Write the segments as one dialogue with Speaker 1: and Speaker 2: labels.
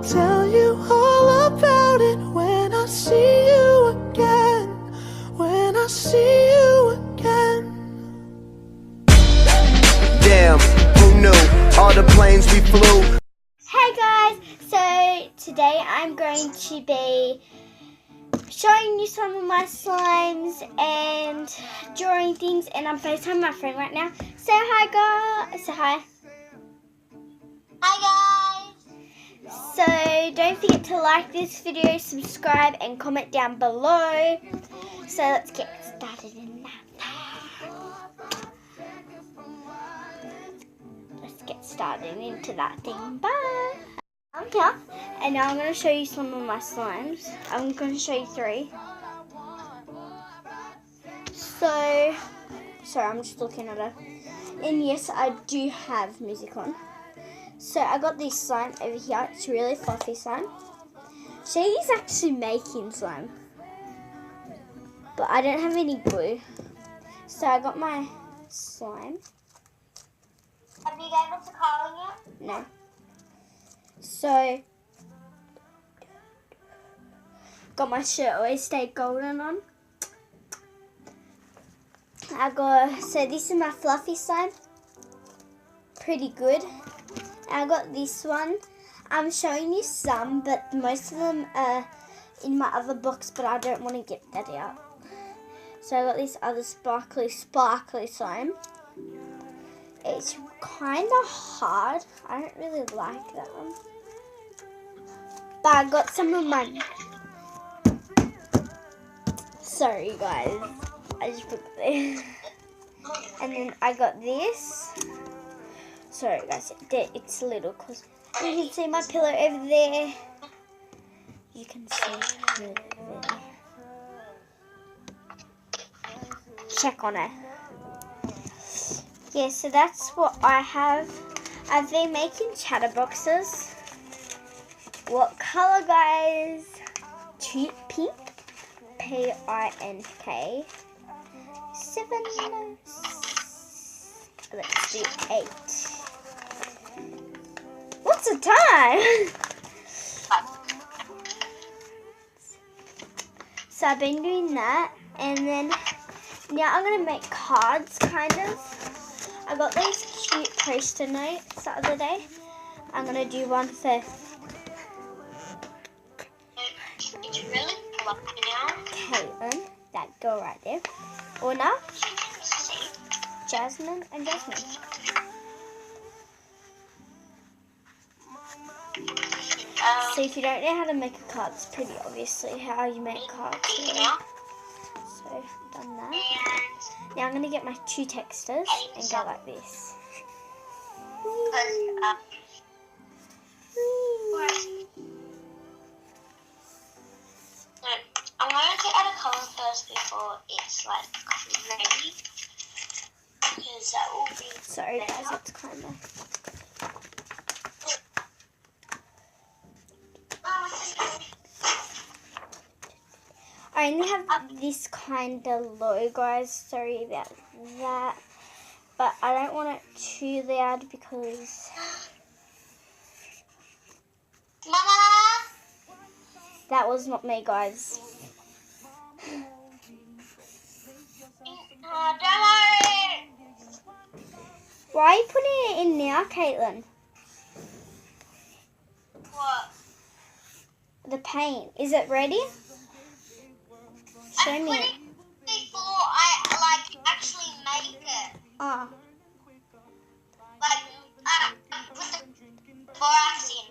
Speaker 1: Tell you all about it when I see you again. When I see you again.
Speaker 2: Damn, who knew? All the planes we flew.
Speaker 3: Hey guys, so today I'm going to be showing you some of my slimes and drawing things, and I'm FaceTiming my friend right now. Say hi guys, say hi. Hi guys. So don't forget to like this video, subscribe and comment down below. So let's get started in that. Let's get started into that thing. Bye. I'm here, and now I'm going to show you some of my slimes. I'm going to show you 3. So, sorry, I'm just looking at her. And yes, I do have music on. So I got this slime over here. It's really fluffy slime. She's actually making slime, but I don't have any glue. So I got my slime. Have you got able to call yet? No. So, got my shirt Always Stay Golden on. So this is my fluffy slime. Pretty good. I got this one. I'm showing you some, but most of them are in my other box, but I don't want to get that out. So I got this other sparkly slime. It's kind of hard. I don't really like that one. But I got some of my... Sorry guys, I just put it there. And then I got this. Sorry guys, it's little because you can see my pillow over there. You can see my pillow over there. Check on it. Yeah, so that's what I have. I've been making chatterboxes. What color, guys? Pink. Pink. 7. Let's do 8. What's the time? So I've been doing that, and then now I'm gonna make cards, kind of. I got these cute poster notes the other day. I'm gonna do one for Caitlin, that girl right there. Una, Jasmine, and Jasmine. So if you don't know how to make a card, it's pretty obviously how you make cards. Really. So I've done that. Now I'm going to get my 2 textures and go like this.
Speaker 4: I'm going to add a colour first before it's like ready, because that will be...
Speaker 3: Sorry guys, it's kind of... I only have this kind of low, guys. Sorry about that. But I don't want it too loud because...
Speaker 4: Mama!
Speaker 3: That was not me, guys.
Speaker 4: Don't worry!
Speaker 3: Why are you putting it in now, Caitlin?
Speaker 4: What?
Speaker 3: The paint. Is it ready? Show me it.
Speaker 4: Before I actually make it.
Speaker 3: Oh.
Speaker 4: Before I see it.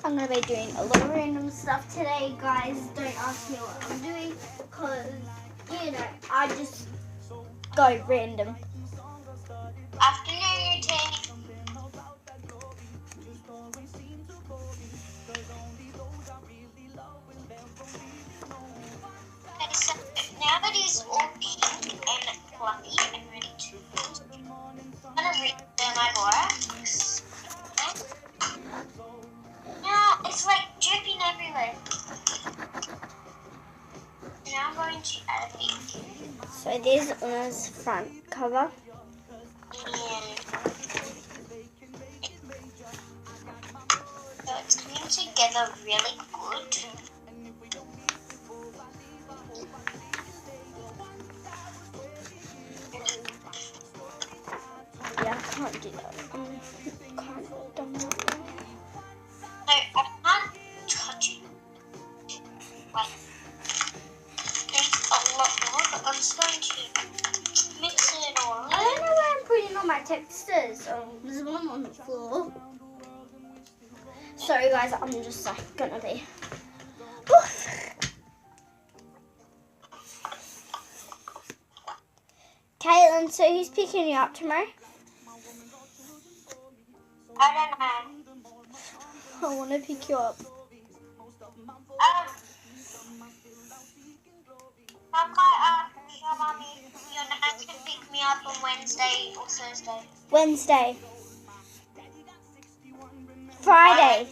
Speaker 3: I'm going to be doing a lot of random stuff today, guys. Don't ask me what I'm doing, because, you know, I just go random.
Speaker 4: Afternoon routine. Okay, so now that it's all pink and fluffy and ready to use, I'm going to read my borax. Okay.
Speaker 3: this is Una's front cover.
Speaker 4: Yeah. So it's coming together really good.
Speaker 3: Yeah, I can't do that. Can't done that.
Speaker 4: So I can't touch it. Wait. There's a lot more, but I'm just going to mix it all.
Speaker 3: I don't know where I'm putting all my textures. There's one on the floor. Sorry guys, I'm just like gonna be. Caitlin, so who's picking you up tomorrow?
Speaker 4: I don't know.
Speaker 3: I want to pick you up.
Speaker 4: Your mommy, your nan can pick me up on Wednesday or Thursday.
Speaker 3: Wednesday. Friday.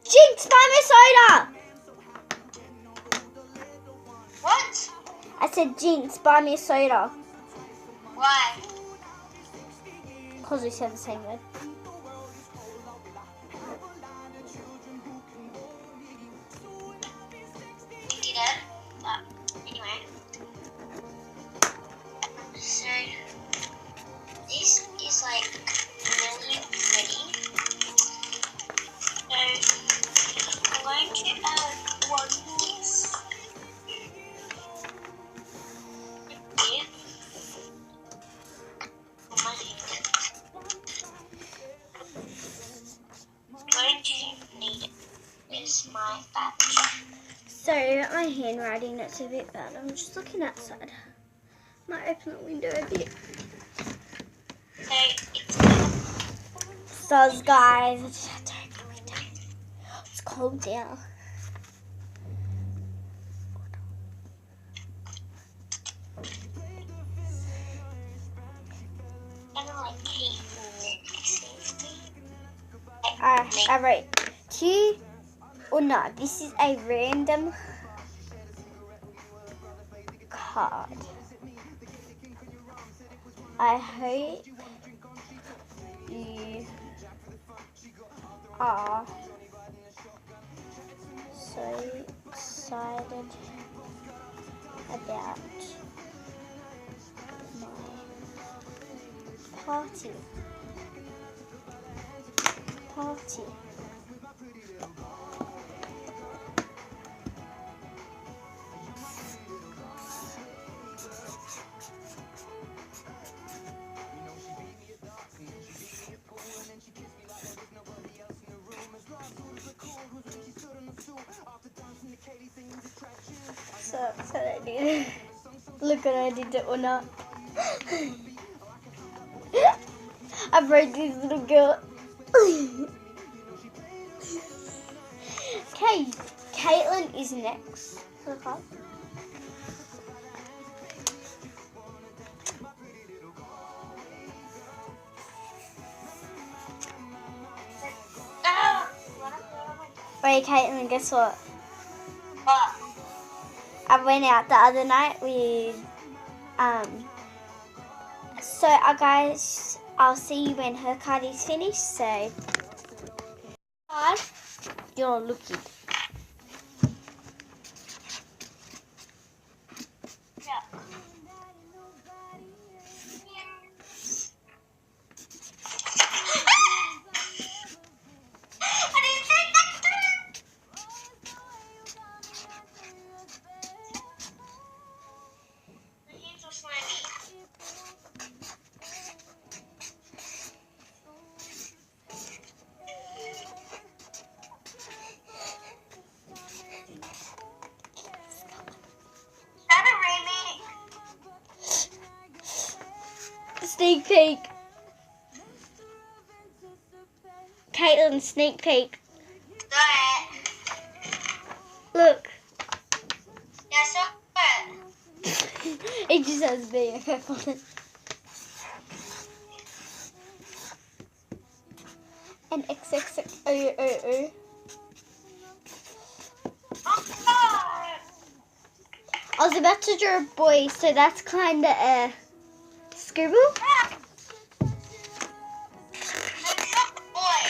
Speaker 3: Jinx, buy me soda!
Speaker 4: What?
Speaker 3: I said, Jinx, buy me a soda.
Speaker 4: Why?
Speaker 3: Because we said the same word.
Speaker 4: You did it. Anyway. So, this is like really pretty. So, I'm going to add one of this. Here. On my finger. I'm going to need this, my badge.
Speaker 3: Sorry about my handwriting, it's a bit bad. I'm just looking outside. Might open the window a bit.
Speaker 4: So, it's
Speaker 3: So guys, I just had to open the window. It's cold now.
Speaker 4: kind of like keep safety.
Speaker 3: I wrote to Una. This is a random card. I hope you are so excited about my party. So upset I did. Look what I did to Una. I broke this little girl. Okay, Caitlin is next. Look up. Wait, Caitlin, guess what?
Speaker 4: But
Speaker 3: I went out the other night with, so guys, I'll see you when her card is finished, so, you're looking.
Speaker 4: yeah. I didn't take that through. The hands are slimy. Is that a remake?
Speaker 3: Sneak peek. Caitlin, sneak peek.
Speaker 4: Got it.
Speaker 3: Look.
Speaker 4: Yeah, I saw it.
Speaker 3: It just has BFF on it. And XXXOOO.
Speaker 4: Oh, God.
Speaker 3: I was about to draw a boy, so that's kind of a scribble.
Speaker 4: No, not the boy.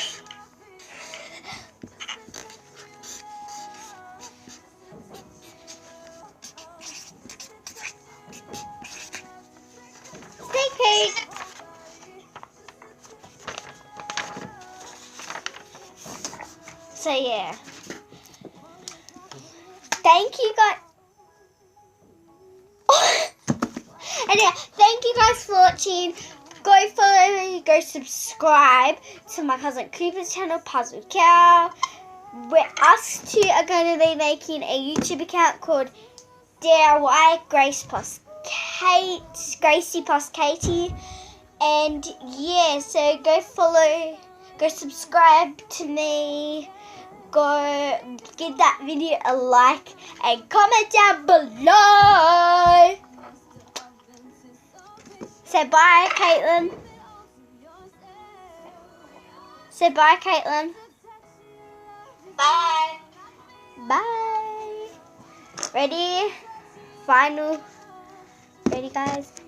Speaker 3: Snake pig. So yeah. Thank you guys. Anyway, thank you guys for watching. Go follow me, go subscribe to my cousin Cooper's channel, Puzzle Cow. Us two are going to be making a YouTube account called DIY Gracie plus Katie. And yeah, so go follow, go subscribe to me. Go give that video a like and comment down below. Say bye, Caitlin. Say bye, Caitlin.
Speaker 4: Bye.
Speaker 3: Bye. Ready? Final. Ready, guys?